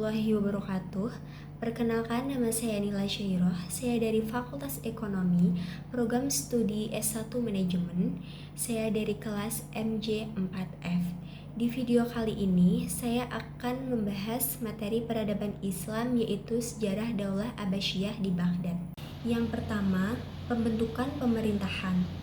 warahmatullahi wabarakatuh. Perkenalkan, nama saya Nila Syairoh. Saya dari Fakultas Ekonomi, Program Studi S1 Manajemen. Saya dari kelas MJ4F. Di video kali ini, saya akan membahas materi peradaban Islam, yaitu sejarah Daulah Abbasiyah di Baghdad. Yang pertama, pembentukan pemerintahan.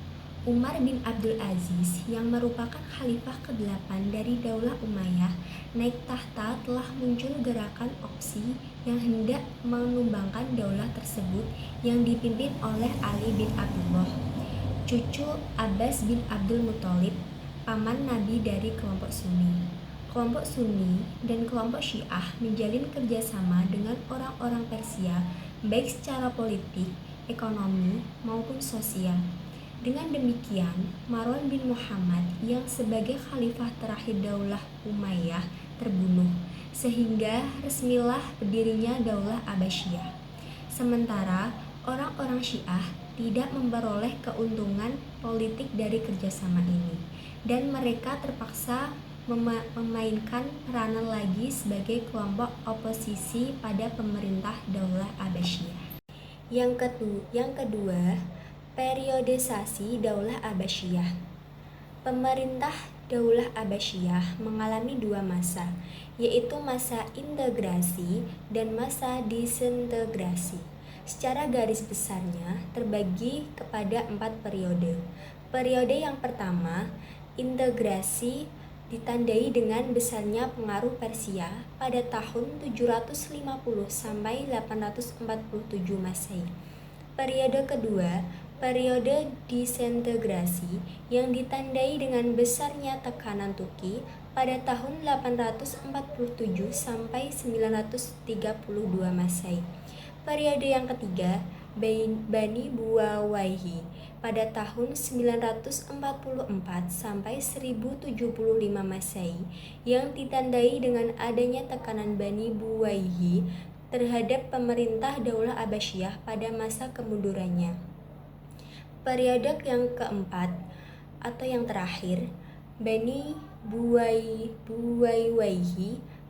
Umar bin Abdul Aziz yang merupakan khalifah ke-8 dari Daulah Umayyah naik tahta telah muncul gerakan opsi yang hendak menumbangkan daulah tersebut yang dipimpin oleh Ali bin Abdullah, cucu Abbas bin Abdul Muthalib, paman Nabi dari kelompok Sunni. Kelompok Sunni dan kelompok Syiah menjalin kerjasama dengan orang-orang Persia baik secara politik, ekonomi, maupun sosial. Dengan demikian, Marwan bin Muhammad yang sebagai khalifah terakhir Daulah Umayyah terbunuh, sehingga resmilah berdirinya Daulah Abbasiyah. Sementara orang-orang Syiah tidak memperoleh keuntungan politik dari kerjasama ini, dan mereka terpaksa memainkan peranan lagi sebagai kelompok oposisi pada pemerintah Daulah Abbasiyah. Yang kedua, periodisasi Daulah Abbasiyah. Pemerintah Daulah Abbasiyah mengalami dua masa, yaitu masa integrasi dan masa disintegrasi. Secara garis besarnya terbagi kepada 4 periode. Periode yang pertama, integrasi, ditandai dengan besarnya pengaruh Persia pada tahun 750 sampai 847 Masehi. Periode kedua, periode disintegrasi, yang ditandai dengan besarnya tekanan Turki pada tahun 847 sampai 932 Masehi. Periode yang ketiga, Bani Buwayhi pada tahun 944 sampai 1075 Masehi, yang ditandai dengan adanya tekanan Bani Buwayhi terhadap pemerintah Daulah Abbasiyah pada masa kemundurannya. Periode yang keempat atau yang terakhir, Bani Buwayhi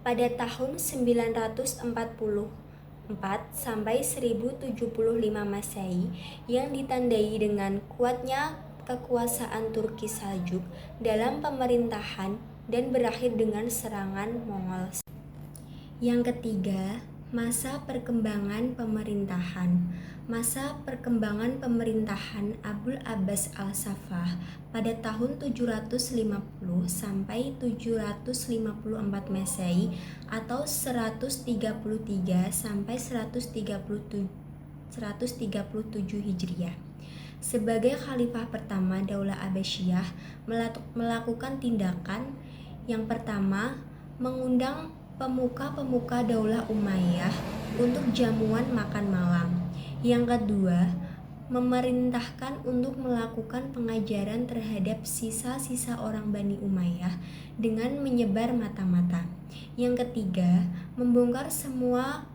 pada tahun 944 sampai 1075 Masehi, yang ditandai dengan kuatnya kekuasaan Turki Saljuk dalam pemerintahan dan berakhir dengan serangan Mongol. Yang ketiga, masa perkembangan pemerintahan. Masa perkembangan pemerintahan Abul Abbas al-Saffah pada tahun 750 sampai 754 Masehi atau 133 sampai 137 Hijriah. Sebagai khalifah pertama Daulah Abbasiyah melakukan tindakan yang pertama, mengundang pemuka-pemuka Daulah Umayyah untuk jamuan makan malam. Yang kedua, memerintahkan untuk melakukan pengajaran terhadap sisa-sisa orang Bani Umayyah dengan menyebar mata-mata. Yang ketiga, membongkar semua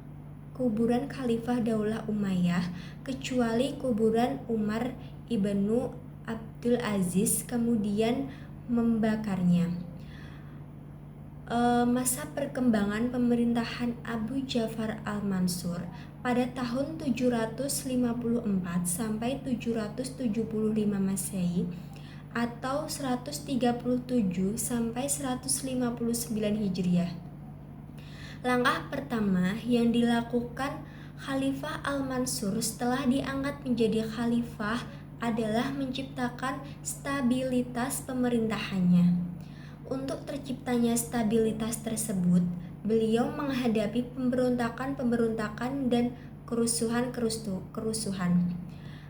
kuburan khalifah Daulah Umayyah kecuali kuburan Umar ibnu Abdul Aziz, kemudian membakarnya. Masa perkembangan pemerintahan Abu Ja'far al-Mansur pada tahun 754 sampai 775 Masehi atau 137 sampai 159 Hijriah. Langkah pertama yang dilakukan Khalifah al-Mansur setelah diangkat menjadi khalifah adalah menciptakan stabilitas pemerintahannya. Untuk terciptanya stabilitas tersebut, beliau menghadapi pemberontakan dan kerusuhan.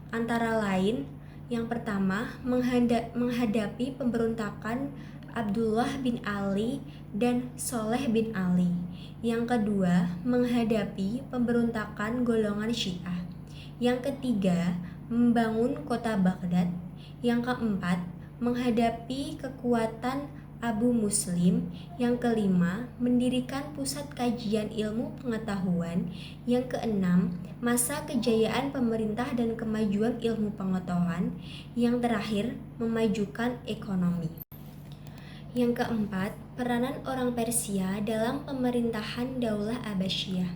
Antara lain, yang pertama, menghadapi pemberontakan Abdullah bin Ali dan Soleh bin Ali. Yang kedua, menghadapi pemberontakan golongan Syiah. Yang ketiga, membangun kota Baghdad. Yang keempat, menghadapi kekuatan Abu Muslim. Yang kelima, mendirikan pusat kajian ilmu pengetahuan. Yang keenam, masa kejayaan pemerintah dan kemajuan ilmu pengetahuan. Yang terakhir, memajukan ekonomi. Yang keempat, peranan orang Persia dalam pemerintahan Daulah Abbasiyah.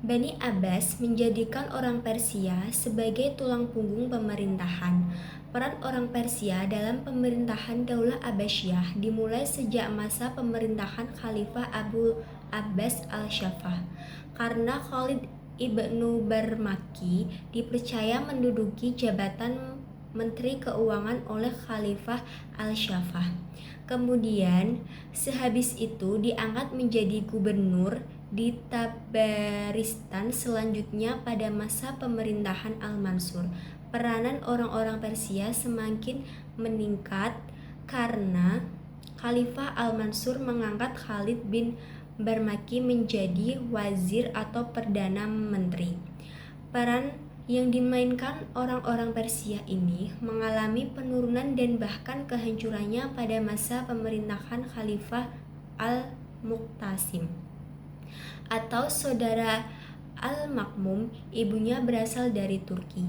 Bani Abbas menjadikan orang Persia sebagai tulang punggung pemerintahan. Peran orang Persia dalam pemerintahan Daulah Abbasiyah dimulai sejak masa pemerintahan Khalifah Abu Abbas al-Shaffah. Karena Khalid ibnu Barmaki dipercaya menduduki jabatan Menteri Keuangan oleh Khalifah al-Shaffah. Kemudian, sehabis itu diangkat menjadi gubernur di Tabaristan selanjutnya pada masa pemerintahan Al-Mansur. Peranan orang-orang Persia semakin meningkat karena Khalifah Al-Mansur mengangkat Khalid bin Barmaki menjadi wazir atau perdana menteri. Peran yang dimainkan orang-orang Persia ini mengalami penurunan dan bahkan kehancurannya pada masa pemerintahan Khalifah Al-Muqtasim atau saudara Al-Makmum. Ibunya berasal dari Turki.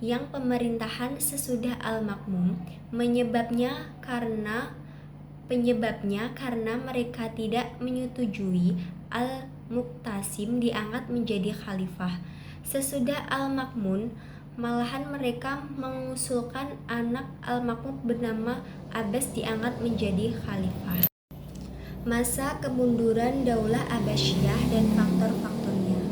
Yang pemerintahan sesudah Al-Makmum penyebabnya karena mereka tidak menyetujui Al-Muqtasim diangkat menjadi khalifah. Sesudah Al-Makmun, malahan mereka mengusulkan anak Al-Makmun bernama Abbas diangkat menjadi khalifah. Masa kemunduran Daulah Abbasiyah dan faktor-faktornya.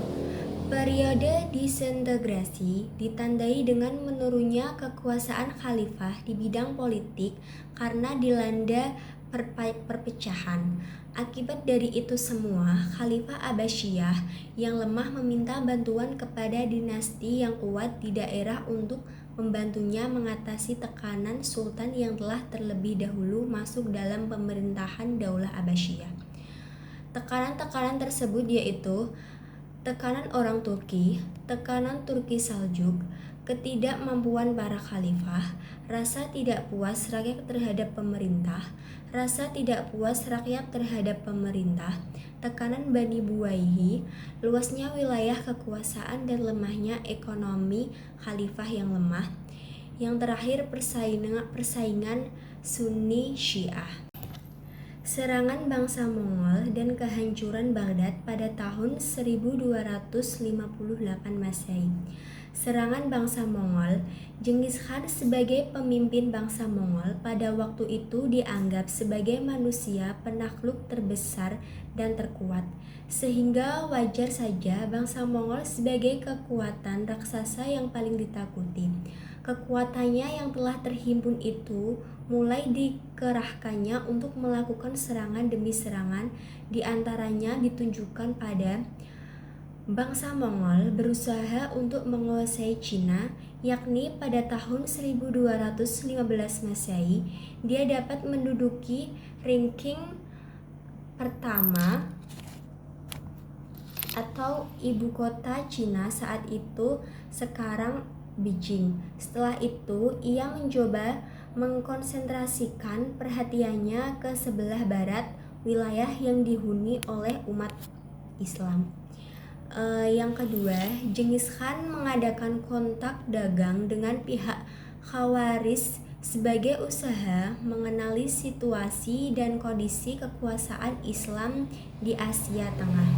Periode disintegrasi ditandai dengan menurunnya kekuasaan khalifah di bidang politik karena dilanda perpecahan. Akibat dari itu semua, Khalifah Abbasiyah yang lemah meminta bantuan kepada dinasti yang kuat di daerah untuk membantunya mengatasi tekanan sultan yang telah terlebih dahulu masuk dalam pemerintahan Daulah Abbasiyah. Tekanan-tekanan tersebut yaitu tekanan orang Turki, tekanan Turki Saljuk, ketidakmampuan para khalifah, rasa tidak puas rakyat terhadap pemerintah, rasa tidak puas rakyat terhadap pemerintah, tekanan Bani Buwaihi, luasnya wilayah kekuasaan dan lemahnya ekonomi khalifah yang lemah. Yang terakhir, persaingan Sunni Syiah. Serangan bangsa Mongol dan kehancuran Baghdad pada tahun 1258 Masehi. Serangan bangsa Mongol. Genghis Khan sebagai pemimpin bangsa Mongol pada waktu itu dianggap sebagai manusia penakluk terbesar dan terkuat, sehingga wajar saja bangsa Mongol sebagai kekuatan raksasa yang paling ditakuti. Kekuatannya yang telah terhimpun itu mulai dikerahkannya untuk melakukan serangan demi serangan, di antaranya ditunjukkan pada bangsa Mongol berusaha untuk menguasai Cina, yakni pada tahun 1215 Masehi, dia dapat menduduki ranking pertama atau ibu kota Cina saat itu, sekarang Beijing. Setelah itu, ia mencoba mengkonsentrasikan perhatiannya ke sebelah barat, wilayah yang dihuni oleh umat Islam. Yang kedua, Genghis Khan mengadakan kontak dagang dengan pihak Khawarizm sebagai usaha mengenali situasi dan kondisi kekuasaan Islam di Asia Tengah.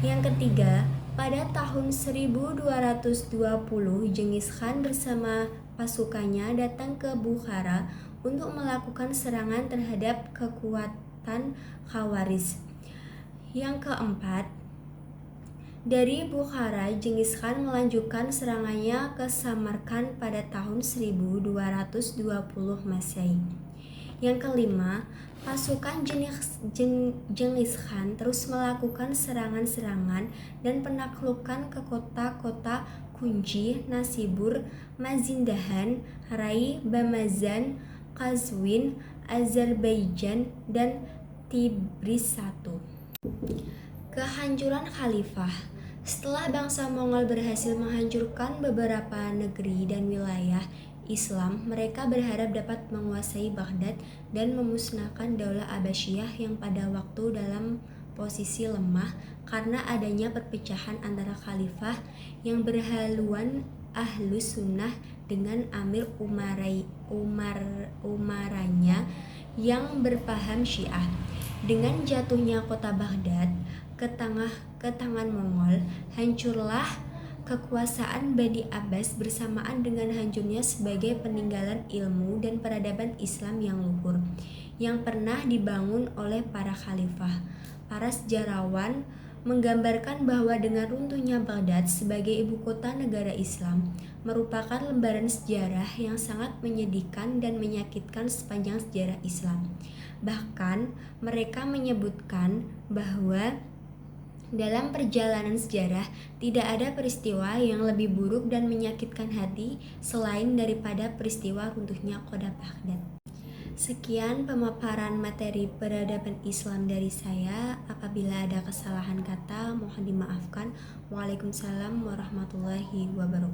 Yang ketiga, pada tahun 1220, Genghis Khan bersama pasukannya datang ke Bukhara untuk melakukan serangan terhadap kekuatan Khawarizm. Yang keempat, dari Bukhara, Genghis Khan melanjutkan serangannya ke Samarkand pada tahun 1220 Masehi. Yang kelima, pasukan Genghis Khan terus melakukan serangan-serangan dan penaklukan ke kota-kota kunci Nasibur, Mazindahan, Rai, Bamazan, Qazwin, Azerbaijan, dan Tibris I. Kehancuran Khalifah. Setelah bangsa Mongol berhasil menghancurkan beberapa negeri dan wilayah Islam, mereka berharap dapat menguasai Baghdad dan memusnahkan Daulah Abbasiyah yang pada waktu dalam posisi lemah karena adanya perpecahan antara khalifah yang berhaluan Ahlus Sunnah dengan Amir Umaranya yang berpaham Syiah. Dengan jatuhnya kota Baghdad ke tangan Mongol, hancurlah kekuasaan Bani Abbas bersamaan dengan hancurnya sebagai peninggalan ilmu dan peradaban Islam yang luhur yang pernah dibangun oleh para khalifah. Para sejarawan menggambarkan bahwa dengan runtuhnya Baghdad sebagai ibu kota negara Islam merupakan lembaran sejarah yang sangat menyedihkan dan menyakitkan sepanjang sejarah Islam. Bahkan mereka menyebutkan bahwa dalam perjalanan sejarah tidak ada peristiwa yang lebih buruk dan menyakitkan hati selain daripada peristiwa runtuhnya kota Baghdad. Sekian pemaparan materi peradaban Islam dari saya. Apabila ada kesalahan kata, mohon dimaafkan. Waalaikumsalam warahmatullahi wabarakatuh.